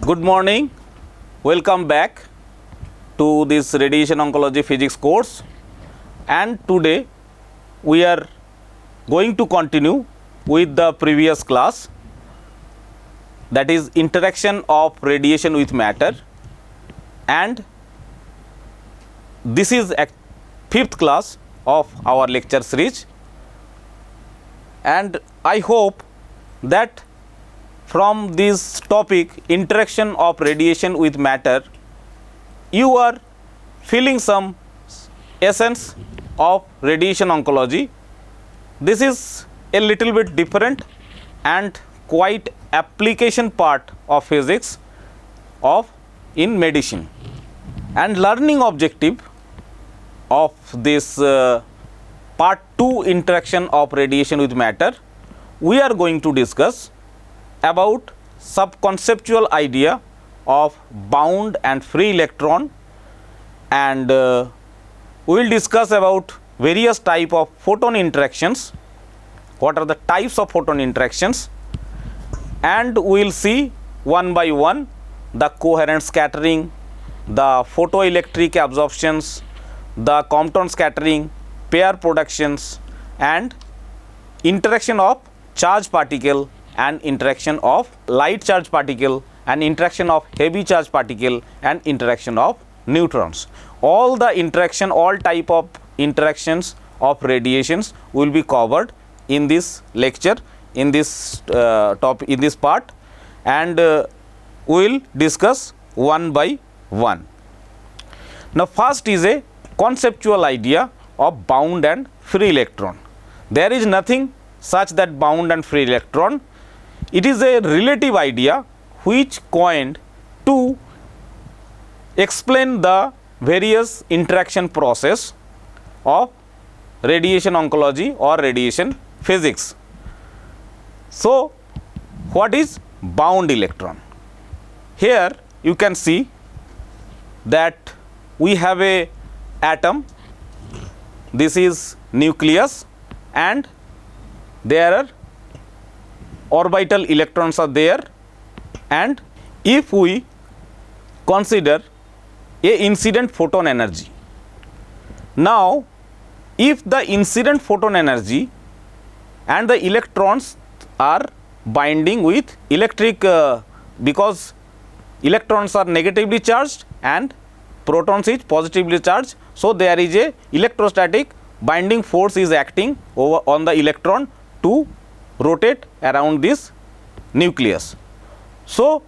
Good morning. Welcome back to this radiation oncology physics course, and today we are going to continue with the previous class, that is interaction of radiation with matter, and this is a fifth class of our lecture series, and I hope that from this topic interaction of radiation with matter you are feeling some essence of radiation oncology. This is a little bit different and quite application part of physics of in medicine, and learning objective of this part 2 interaction of radiation with matter, we are going to discuss about sub-conceptual idea of bound and free electron, and we will discuss about various type of photon interactions, what are the types of photon interactions, and we will see one by one the coherent scattering, the photoelectric absorptions, the Compton scattering, pair productions, and interaction of charged particle and interaction of light charge particle, and interaction of heavy charge particle, and interaction of neutrons. All the interaction, all type of interactions of radiations will be covered in this lecture, in this in this part, and we will discuss one by one. Now first is a conceptual idea of bound and free electron. There is nothing such that bound and free electron. It is a relative idea which coined to explain the various interaction process of radiation oncology or radiation physics. So what is bound electron? Here you can see that we have a atom, this is nucleus, and there are orbital electrons are there, and if we consider a incident photon energy, now if the incident photon energy and the electrons are binding with electric because electrons are negatively charged and protons is positively charged, so there is a electrostatic binding force is acting over on the electron to rotate around this nucleus. So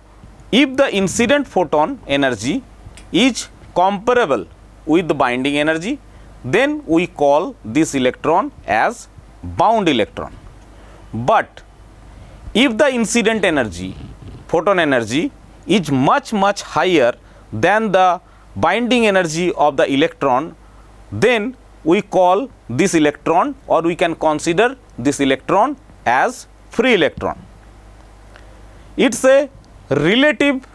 if the incident photon energy is comparable with the binding energy, then we call this electron as bound electron. But if the incident energy, photon energy, is much higher than the binding energy of the electron, then we call this electron, or we can consider this electron as free electron. It is a relative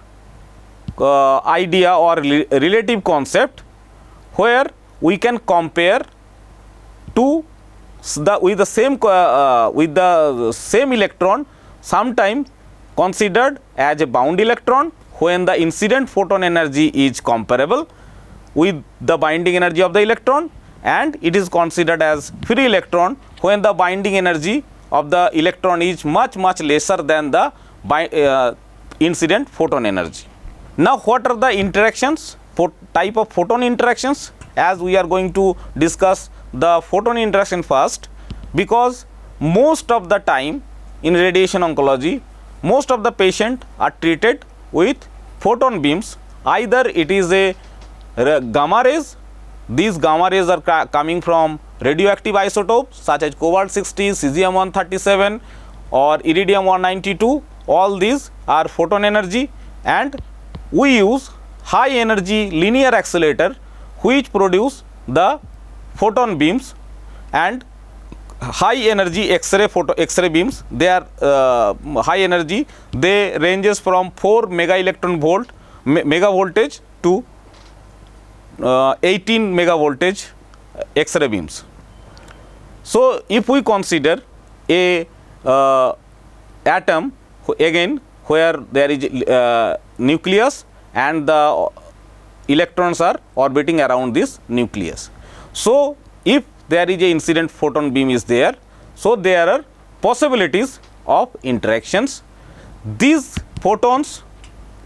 idea or relative concept where we can compare two with the same electron, sometimes considered as a bound electron when the incident photon energy is comparable with the binding energy of the electron, and it is considered as free electron when the binding energy of the electron is much lesser than the incident photon energy. Now what are the interactions, type of photon interactions? As we are going to discuss the photon interaction first, because most of the time in radiation oncology most of the patient are treated with photon beams. Either it is a gamma rays, these gamma rays are coming from radioactive isotopes such as cobalt 60, cesium 137 or iridium 192, all these are photon energy, and we use high energy linear accelerator which produce the photon beams, and high energy X-ray beams, they are high energy, they ranges from 4 mega electron volt mega voltage to 18 mega voltage X-ray beams. So if we consider a atom again where there is nucleus and the electrons are orbiting around this nucleus. So, if there is a incident photon beam is there, so there are possibilities of interactions. These photons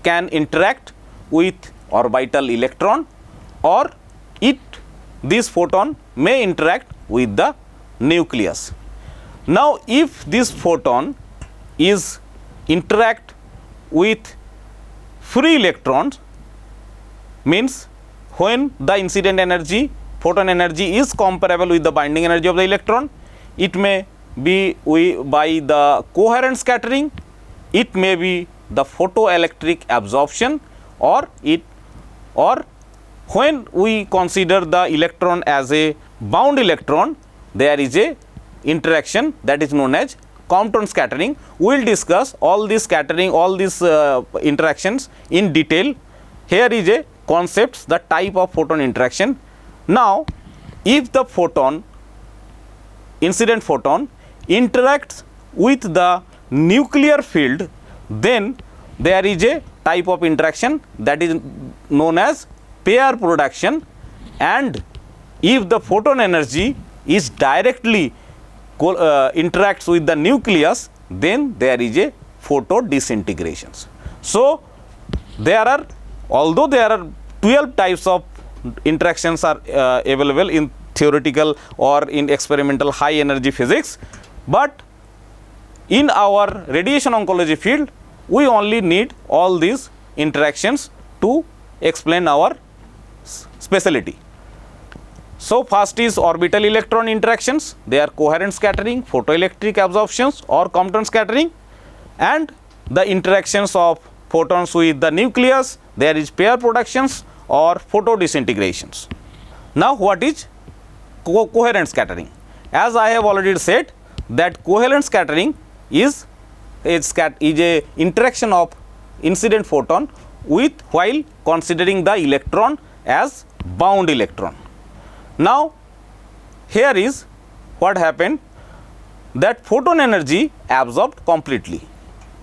can interact with orbital electron, or this photon may interact with the nucleus. Now, if this photon is interact with free electrons, means when the incident energy, photon energy is comparable with the binding energy of the electron, it may be by the coherent scattering, it may be the photoelectric absorption, or when we consider the electron as a bound electron, there is a interaction that is known as Compton scattering. We will discuss all this scattering, all these interactions in detail. Here is a concept, the type of photon interaction. Now, if the photon, incident photon interacts with the nuclear field, then there is a type of interaction that is known as pair production, and if the photon energy is directly interacts with the nucleus, then there is a photo disintegrations. So, although there are 12 types of interactions are available in theoretical or in experimental high energy physics, but in our radiation oncology field, we only need all these interactions to explain our specialty. So, first is orbital electron interactions, they are coherent scattering, photoelectric absorptions or Compton scattering, and the interactions of photons with the nucleus, there is pair productions or photo disintegrations. Now, what is coherent scattering? As I have already said, that coherent scattering is a interaction of incident photon with while considering the electron as bound electron. Now, here is what happened, that photon energy absorbed completely,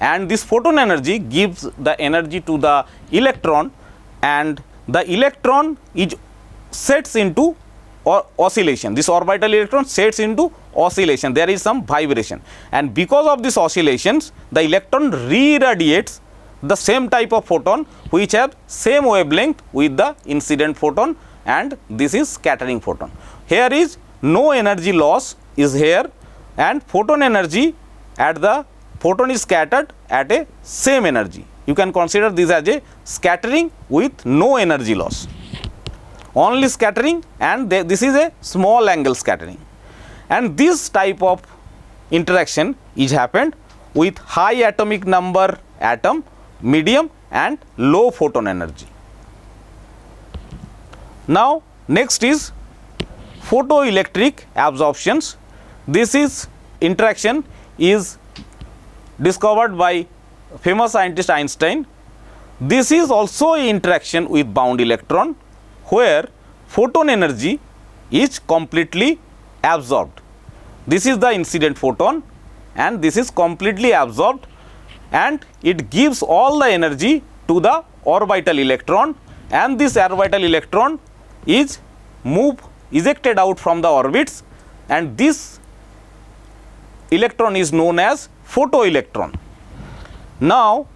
and this photon energy gives the energy to the electron, and the electron is sets into oscillation. This orbital electron sets into oscillation, there is some vibration, and because of these oscillations the electron re-radiates the same type of photon which have same wavelength with the incident photon, and this is scattering photon. Here is no energy loss is here, and photon energy at the photon is scattered at a same energy. You can consider this as a scattering with no energy loss, only scattering, and this is a small angle scattering, and this type of interaction is happened with high atomic number atom, medium and low photon energy. Now, next is photoelectric absorptions. This is interaction is discovered by famous scientist Einstein. This is also an interaction with bound electron where photon energy is completely absorbed. This is the incident photon and this is completely absorbed, and it gives all the energy to the orbital electron, and this orbital electron is ejected out from the orbits, and this electron is known as photoelectron. Now,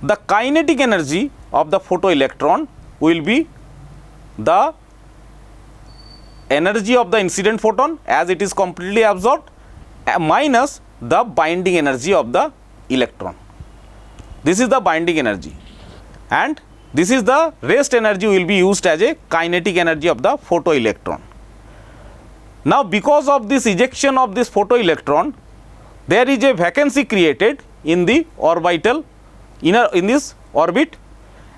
the kinetic energy of the photoelectron will be the energy of the incident photon as it is completely absorbed minus the binding energy of the electron. This is the binding energy, and this is the rest energy will be used as a kinetic energy of the photoelectron. Now, because of this ejection of this photoelectron, there is a vacancy created in the orbital in this orbit,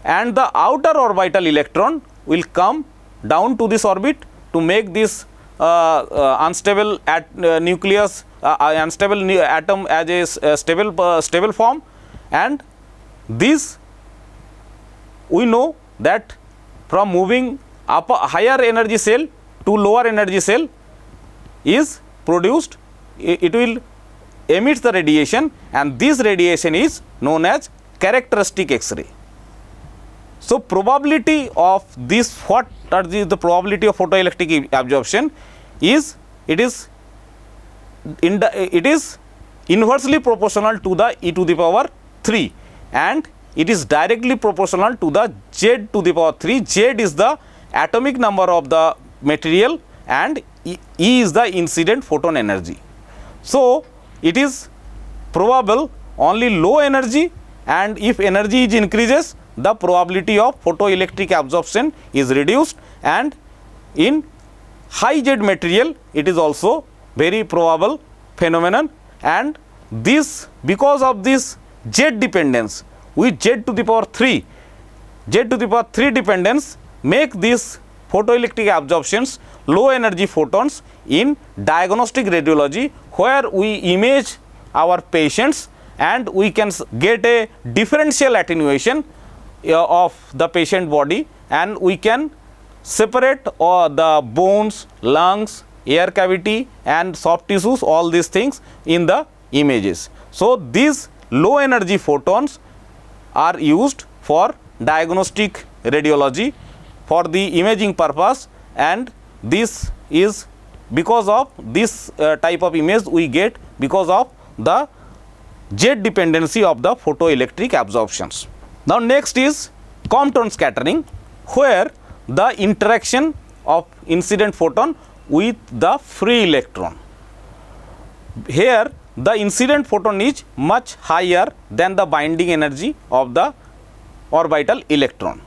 and the outer orbital electron will come down to this orbit to make this unstable nucleus unstable atom as a stable form, and this we know that from moving up a higher energy cell to lower energy cell is produced, it will emit the radiation, and this radiation is known as characteristic X-ray. So probability of this, what are the probability of photoelectric absorption is, it is inversely proportional to the e to the power 3, and it is directly proportional to the z to the power 3. Z is the atomic number of the material and E is the incident photon energy. So it is probable only low energy, and if energy is increases, the probability of photoelectric absorption is reduced, and in high Z material it is also very probable phenomenon. And this, because of this Z dependence with Z to the power 3, Z to the power 3 dependence make this photoelectric absorptions low energy photons in diagnostic radiology, where we image our patients and we can get a differential attenuation of the patient body, and we can separate the bones, lungs, air cavity and soft tissues, all these things in the images. So these low energy photons are used for diagnostic radiology for the imaging purpose, and this is because of this type of image we get because of the Z dependency of the photoelectric absorptions. Now next is Compton scattering, where the interaction of incident photon with the free electron. Here the incident photon is much higher than the binding energy of the orbital electron.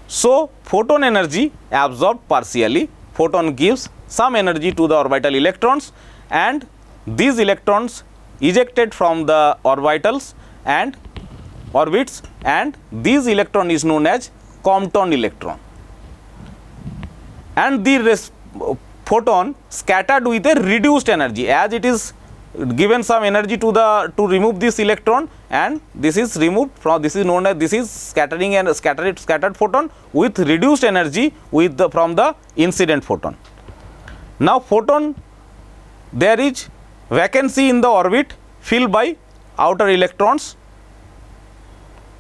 So photon energy absorbed partially, photon gives some energy to the orbital electrons, and these electrons ejected from the orbitals and orbits, and this electron is known as Compton electron, and the photon scattered with a reduced energy, as it is given some energy to remove this electron, and this is removed from, this is known as, this is scattering and scattered photon with reduced energy with the from the incident photon. Now photon, there is vacancy in the orbit filled by outer electrons.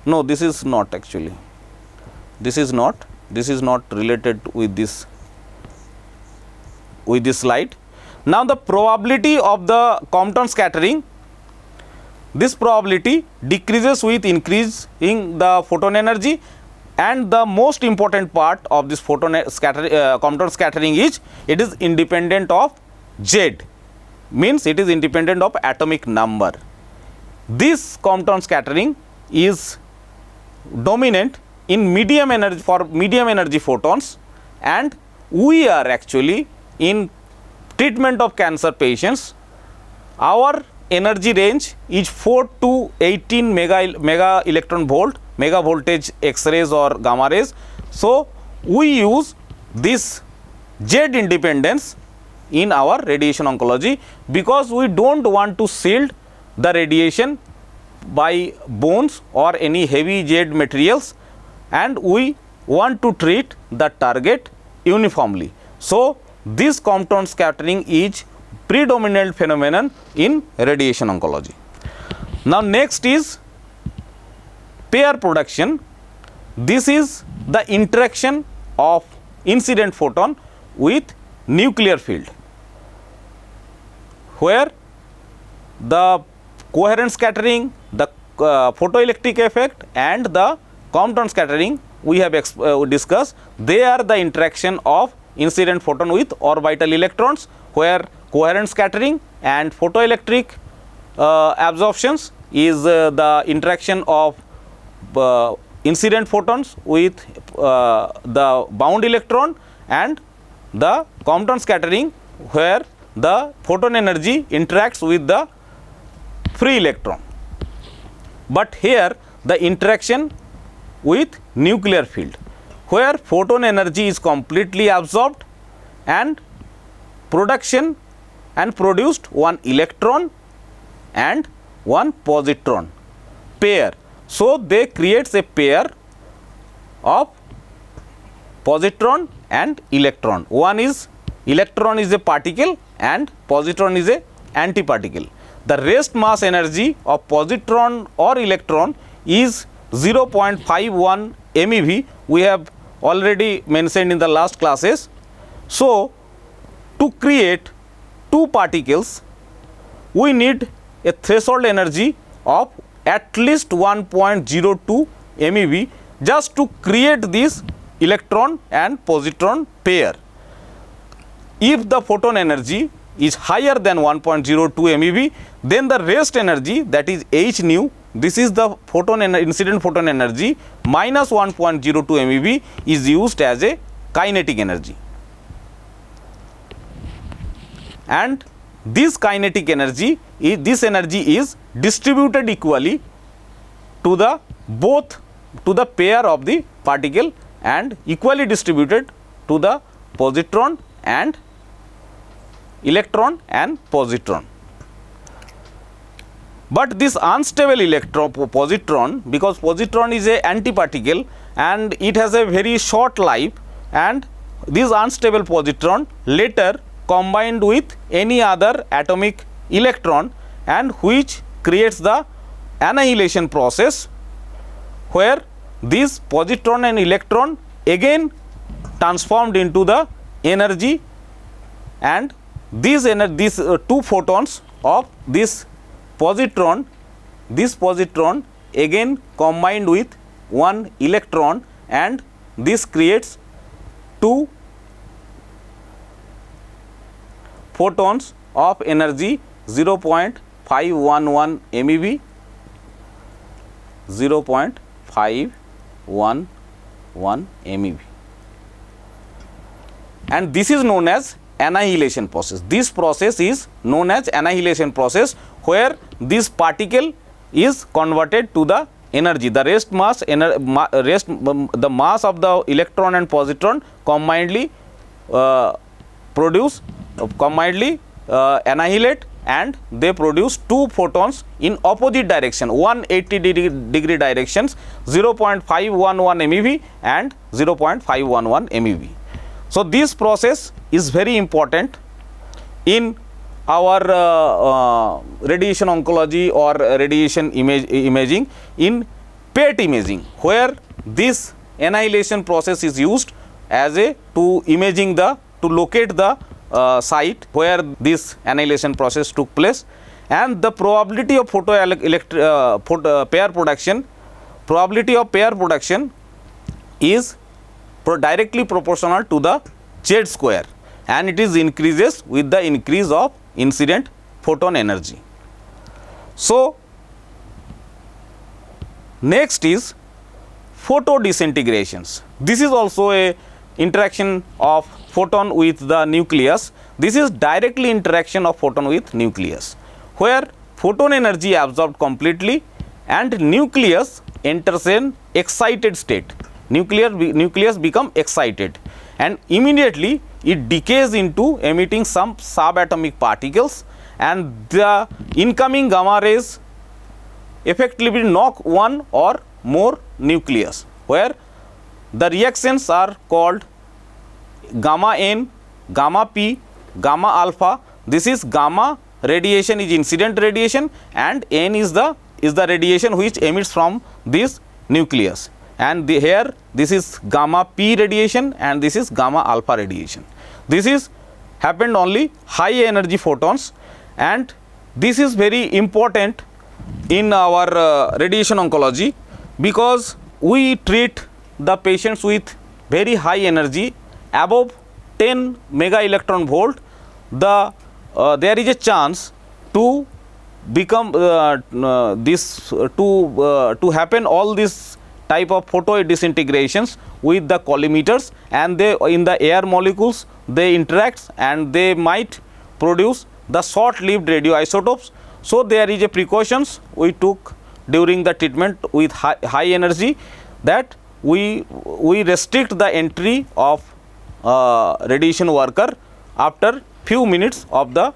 No, this is not actually, this is not related with this slide. Now the probability of the Compton scattering, this probability decreases with increase in the photon energy, and the most important part of this Compton scattering is, it is independent of Z, means it is independent of atomic number. This Compton scattering is dominant in medium energy, for medium energy photons, and we are actually in treatment of cancer patients, our energy range is 4 to 18 mega electron volt, mega voltage X-rays or gamma rays. So we use this Z independence in our radiation oncology, because we don't want to shield the radiation by bones or any heavy Z materials, and we want to treat the target uniformly. So this Compton scattering is predominant phenomenon in radiation oncology. Now next is pair production. This is the interaction of incident photon with nuclear field, where the coherent scattering, the photoelectric effect and the Compton scattering we have discussed, they are the interaction of incident photon with orbital electrons, where coherent scattering and photoelectric absorptions is the interaction of incident photons with the bound electron, and the Compton scattering where the photon energy interacts with the free electron. But here the interaction with nuclear field, where photon energy is completely absorbed and production and produced one electron and one positron pair. So they creates a pair of positron and electron. One is electron is a particle and positron is a antiparticle. The rest mass energy of positron or electron is 0.51 MeV. We have already mentioned in the last classes. So, to create two particles, we need a threshold energy of at least 1.02 MeV just to create this electron and positron pair. If the photon energy is higher than 1.02 MeV, then the rest energy, that is h nu, this is the incident photon energy minus 1.02 MeV, is used as a kinetic energy. And this kinetic energy is distributed equally to the pair of the particle and equally distributed to the positron and electron and positron. But this unstable positron, because positron is a antiparticle and it has a very short life, and this unstable positron later combined with any other atomic electron, and which creates the annihilation process, where this positron and electron again transformed into the energy, and these two photons of this positron again combined with one electron, and this creates two photons of energy 0.511 MeV, 0.511 MeV, and this is known as annihilation process. This process is known as annihilation process, where this particle is converted to the energy. The rest mass, the mass of the electron and positron combinedly annihilate, and they produce two photons in opposite direction, 180 degree directions, 0.511 MeV and 0.511 MeV. So, this process is very important in our radiation oncology or radiation imaging, in PET imaging, where this annihilation process is used as a to locate the site where this annihilation process took place, and the probability of pair production is directly proportional to the Z square, and it is increases with the increase of incident photon energy. So, next is photo disintegrations. This is also a interaction of photon with the nucleus. This is directly interaction of photon with nucleus, where photon energy absorbed completely and nucleus enters an excited state. Nucleus become excited, and immediately it decays into emitting some subatomic particles, and the incoming gamma rays effectively knock one or more nucleus, where the reactions are called gamma N, gamma P, gamma alpha. This is gamma radiation is incident radiation, and N is the radiation which emits from this nucleus, and here this is gamma P radiation and this is gamma alpha radiation. This is happened only high energy photons, and this is very important in our radiation oncology, because we treat the patients with very high energy above 10 mega electron volt. There is a chance to become to happen all this type of photo disintegrations with the collimators, and they in the air molecules they interact and they might produce the short lived radioisotopes. So, there is a precautions we took during the treatment with high energy, that we restrict the entry of radiation worker after few minutes of the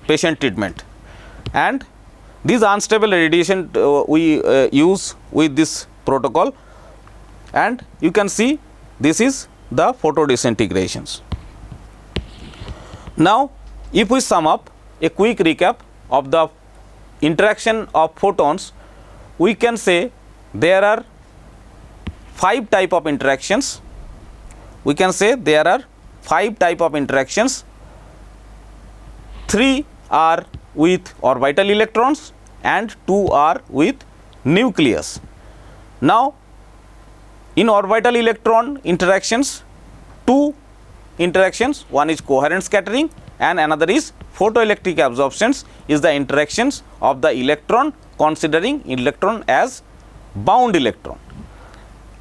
patient treatment, and this unstable radiation we use with this protocol, and you can see this is the photo disintegrations. Now, if we sum up a quick recap of the interaction of photons we can say there are 5 type of interactions. We can say there are 5 type of interactions. 3 are with orbital electrons and 2 are with nucleus. Now, in orbital electron interactions, 2 interactions, one is coherent scattering and another is photoelectric absorptions, is the interactions of the electron, considering electron as bound electron.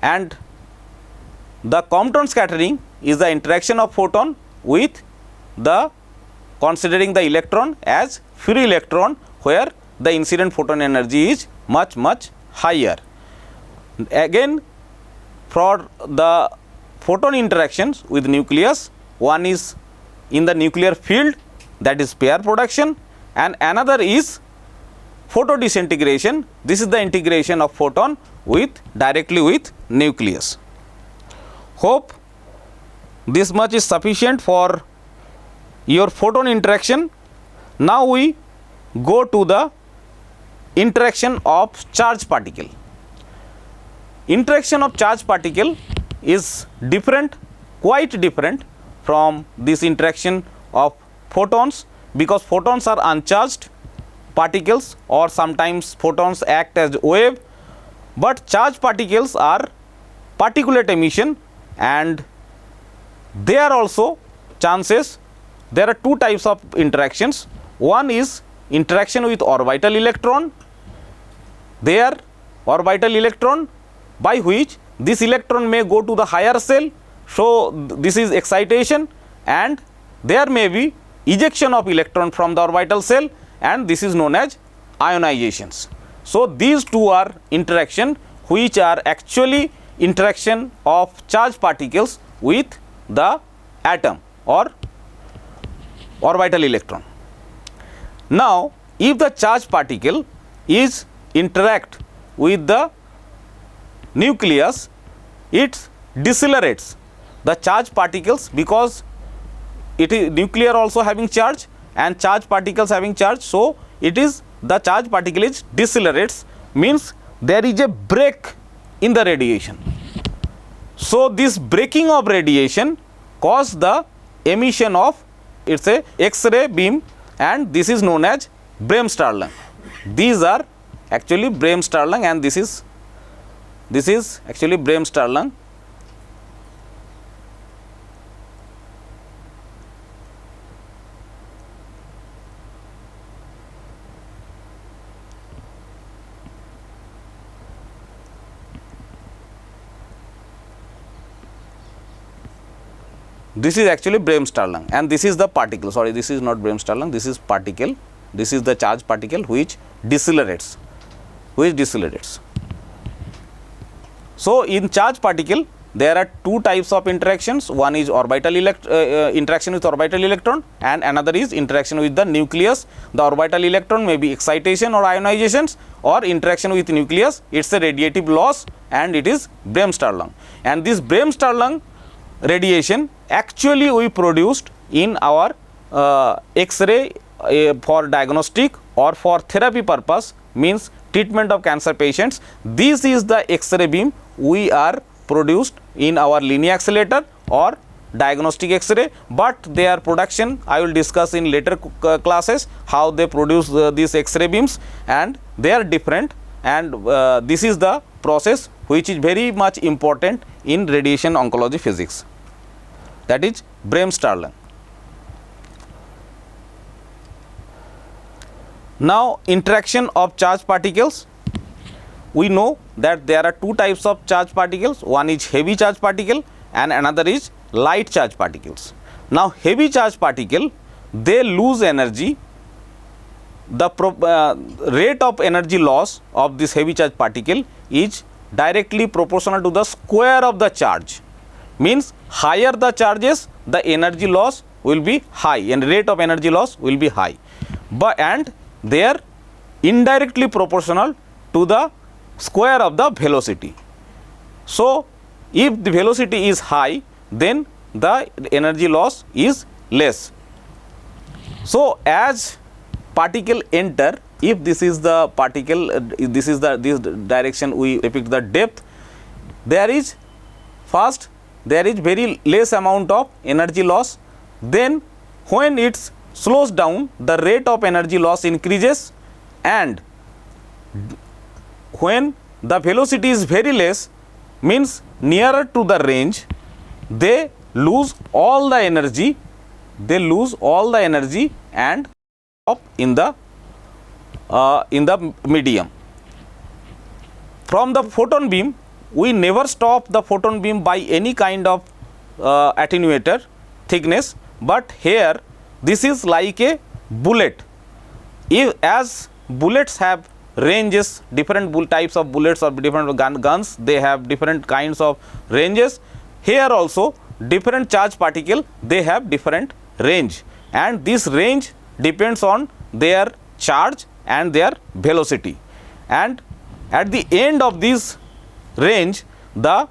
And the Compton scattering is the interaction of photon with the considering the electron as free electron, where the incident photon energy is much higher. Again, for the photon interactions with nucleus, one is in the nuclear field, that is pair production, and another is photo disintegration. This is the integration of photon with directly with nucleus. Hope this much is sufficient for your photon interaction. Now we go to the interaction of charged particle. Interaction of charged particle is different, quite different from this interaction of photons, because photons are uncharged particles or sometimes photons act as wave, but charged particles are particulate emission, and there also chances. There are 2 types of interactions. One is interaction with orbital electron. There orbital electron, by which this electron may go to the higher shell, so this is excitation, and there may be ejection of electron from the orbital shell, and this is known as ionizations. So these 2 are interaction which are actually interaction of charged particles with the atom or orbital electron. Now, if the charged particle is interact with the nucleus, it decelerates the charged particles, because it is nuclear also having charge and charged particles having charge. So it is the charged particle is decelerates, means there is a break in the radiation. So this breaking of radiation cause the emission of, it's a X-ray beam, and this is known as Bremsstrahlung. These are actually Bremsstrahlung, and this is actually Bremsstrahlung. This is actually Bremsstrahlung, and this is the particle. Sorry, this is not Bremsstrahlung. This is particle. This is the charged particle which decelerates. So in charged particle, there are 2 types of interactions. One is orbital interaction with orbital electron, and another is interaction with the nucleus. The orbital electron may be excitation or ionizations, or interaction with nucleus, it's a radiative loss, and it is Bremsstrahlung. And this Bremsstrahlung radiation actually we produced in our X-ray for diagnostic or for therapy purpose, means treatment of cancer patients. This is the X-ray beam we are produced in our linear accelerator or diagnostic X-ray, but their production I will discuss in later classes, how they produce these X-ray beams, and they are different, and this is the process which is very much important in radiation oncology physics, that is Bremsstrahlung. Now, interaction of charged particles. We know that there are 2 types of charged particles. One is heavy charged particle and another is light charged particles. Now, heavy charged particle, they lose energy. The rate of energy loss of this heavy charged particle is directly proportional to the square of the charge. Means higher the charges, the energy loss will be high, and rate of energy loss will be high, but and they are indirectly proportional to the square of the velocity. So if the velocity is high, then the energy loss is less. So as particle enter if this is the particle, this is the this direction we depict the depth, there is first there is very less amount of energy loss. Then when it slows down, the rate of energy loss increases, and when the velocity is very less, means nearer to the range, they lose all the energy, and up in the medium. From the photon beam, we never stop the photon beam by any kind of attenuator thickness, but here this is like a bullet. If as bullets have ranges, different types of bullets or different guns, they have different kinds of ranges. Here also different charge particle, they have different range, and this range depends on their charge and their velocity, and at the end of this range the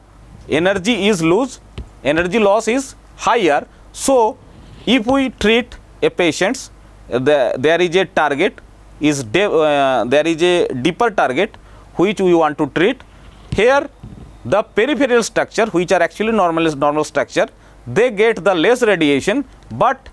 energy loss is higher. So if we treat a patient, there is a target, there is a deeper target which we want to treat. Here the peripheral structure, which are actually normal structure, they get the less radiation, but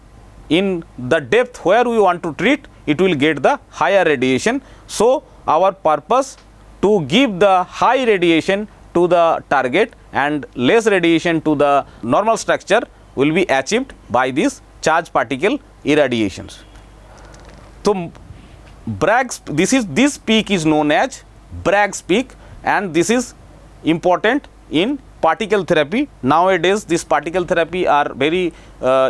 in the depth where we want to treat, it will get the higher radiation. So our purpose to give the high radiation to the target and less radiation to the normal structure will be achieved by this charge particle irradiations. So Bragg's, this peak is known as Bragg's peak, and this is important in particle therapy. Nowadays this particle therapy are very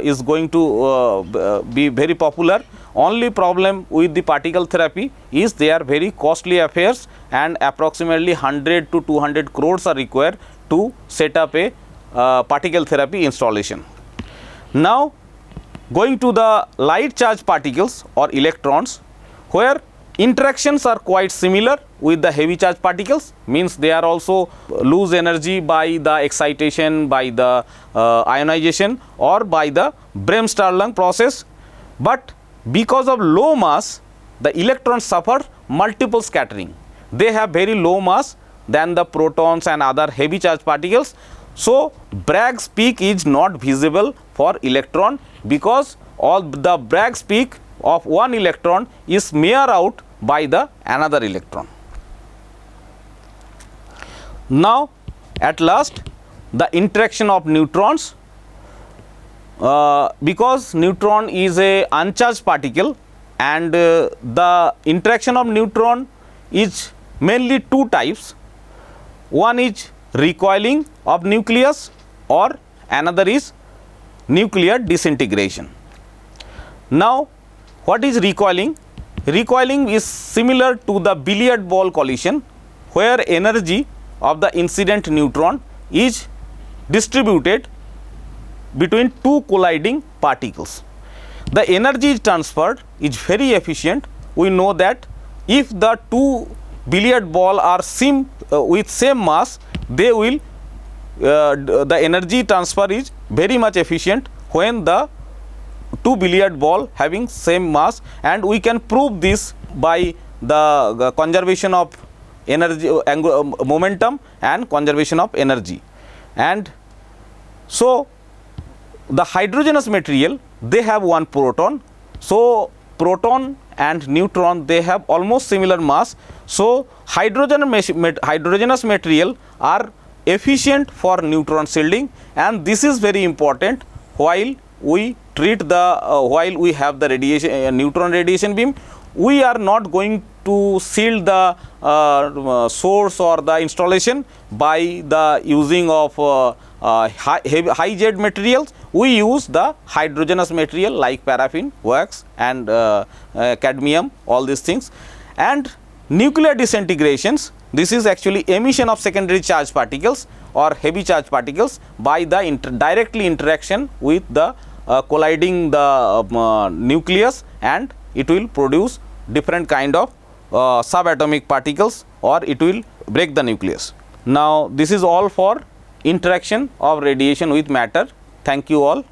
is going to be very popular. Only problem with the particle therapy is they are very costly affairs, and approximately 100 to 200 crores are required to set up a particle therapy installation. Now going to the light charge particles or electrons, where interactions are quite similar with the heavy charge particles, means they are also lose energy by the excitation, by the ionization, or by the Bremsstrahlung process. But because of low mass, the electrons suffer multiple scattering. They have very low mass than the protons and other heavy charge particles. So Bragg's peak is not visible for electron, because all the Bragg's peak of one electron is smeared out by the another electron. Now at last the interaction of neutrons, because neutron is a uncharged particle, and the interaction of neutron is mainly two types. One is recoiling of nucleus, or another is nuclear disintegration. Now what is recoiling? Recoiling is similar to the billiard ball collision, where energy of the incident neutron is distributed between two colliding particles. The energy transferred is very efficient. We know that if the two billiard ball are with same mass, they will the energy transfer is very much efficient when the two billiard ball having same mass, and we can prove this by the conservation of energy, momentum, and conservation of energy. And so the hydrogenous material, they have one proton. So proton and neutron, they have almost similar mass. So hydrogenous material are efficient for neutron shielding, and this is very important while we treat the while we have the radiation neutron radiation beam. We are not going to shield the source or the installation by the using of high Z materials. We use the hydrogenous material like paraffin, wax, and cadmium, all these things. And nuclear disintegrations, this is actually emission of secondary charge particles or heavy charge particles by the directly interaction with the colliding the nucleus, and it will produce different kind of subatomic particles, or it will break the nucleus. Now this is all for interaction of radiation with matter. Thank you all.